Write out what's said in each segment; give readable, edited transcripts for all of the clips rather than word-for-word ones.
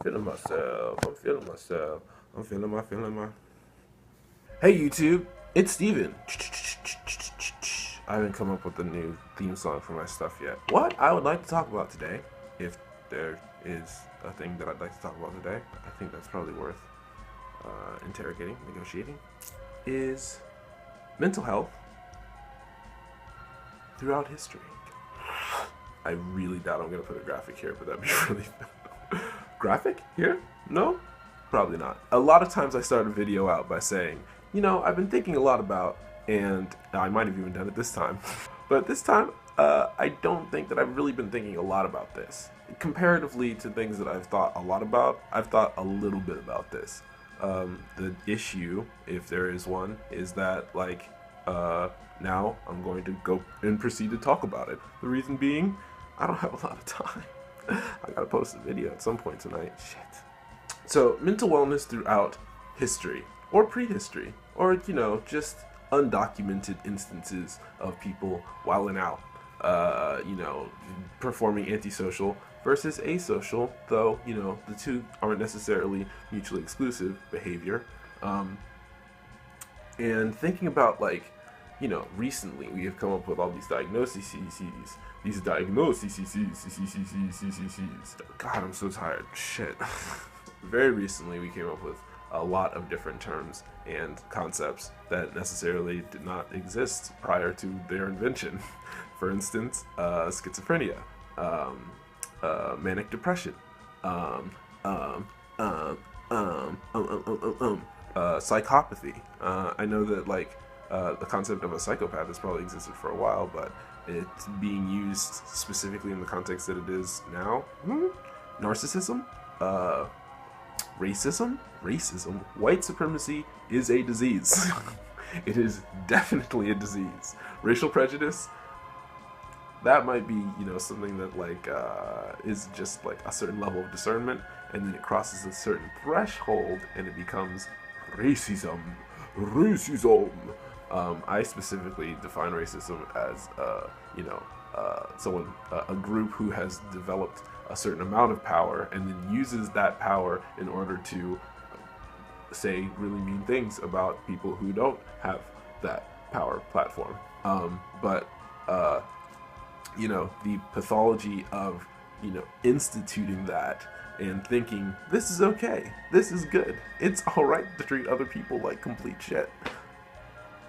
Feeling myself. I'm feeling myself. I'm feeling my. Hey YouTube, it's Steven. I haven't come up with a new theme song for my stuff yet. What I would like to talk about today, if there is a thing that I'd like to talk about today, I think that's probably worth interrogating, negotiating, is mental health throughout history. I really doubt I'm going to put a graphic here, but that'd be really graphic here? No? Probably not. A lot of times I start a video out by saying, I've been thinking a lot about, and I might have even done it this time, but this time, I don't think that I've really been thinking a lot about this. Comparatively to things that I've thought a lot about, I've thought a little bit about this. The issue, if there is one, is that, now I'm going to go and proceed to talk about it. The reason being, I don't have a lot of time. I gotta post a video at some point tonight. Shit. So, mental wellness throughout history, or prehistory, or, just undocumented instances of people wilding out, performing antisocial versus asocial, though, the two aren't necessarily mutually exclusive behavior. And thinking about, recently we have come up with all these diagnoses. God, I'm so tired. Shit. Very recently we came up with a lot of different terms and concepts that necessarily did not exist prior to their invention. For instance, schizophrenia, manic depression, psychopathy. I know that the concept of a psychopath has probably existed for a while, but it's being used specifically in the context that it is now. Narcissism, racism, white supremacy is a disease. It is definitely a disease. Racial prejudice, that might be, something that is just a certain level of discernment, and then it crosses a certain threshold and it becomes racism. I specifically define racism as, a group who has developed a certain amount of power and then uses that power in order to say really mean things about people who don't have that power platform. The pathology of, instituting that and thinking, this is okay, this is good, it's alright to treat other people like complete shit.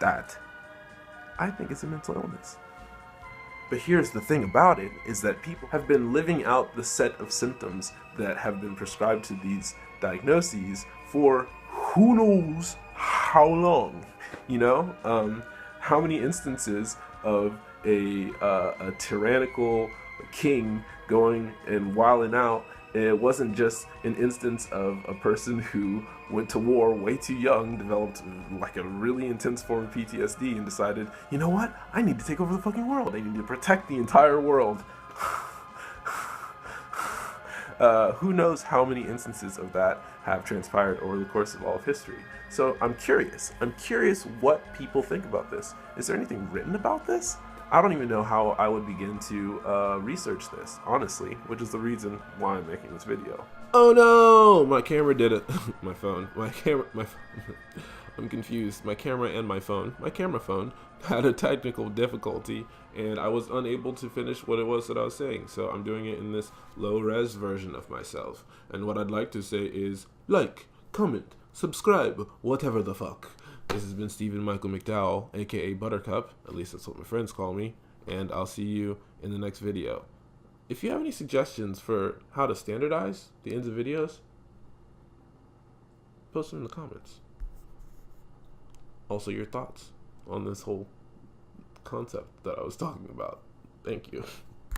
That, I think, is a mental illness. But here's the thing about it, is that people have been living out the set of symptoms that have been prescribed to these diagnoses for who knows how long. How many instances of a tyrannical king going and wilding out. It wasn't just an instance of a person who went to war way too young, developed a really intense form of PTSD, and decided, you know what? I need to take over the fucking world. I need to protect the entire world. Who knows how many instances of that have transpired over the course of all of history. So I'm curious. I'm curious what people think about this. Is there anything written about this? I don't even know how I would begin to research this, honestly, which is the reason why I'm making this video. Oh no! My camera did it. My phone. I'm confused. My camera and my camera phone had a technical difficulty, and I was unable to finish what it was that I was saying, so I'm doing it in this low-res version of myself. And what I'd like to say is, comment, subscribe, whatever the fuck. This has been Stephen Michael McDowell, aka Buttercup, at least that's what my friends call me, and I'll see you in the next video. If you have any suggestions for how to standardize the ends of videos, post them in the comments. Also, your thoughts on this whole concept that I was talking about. Thank you.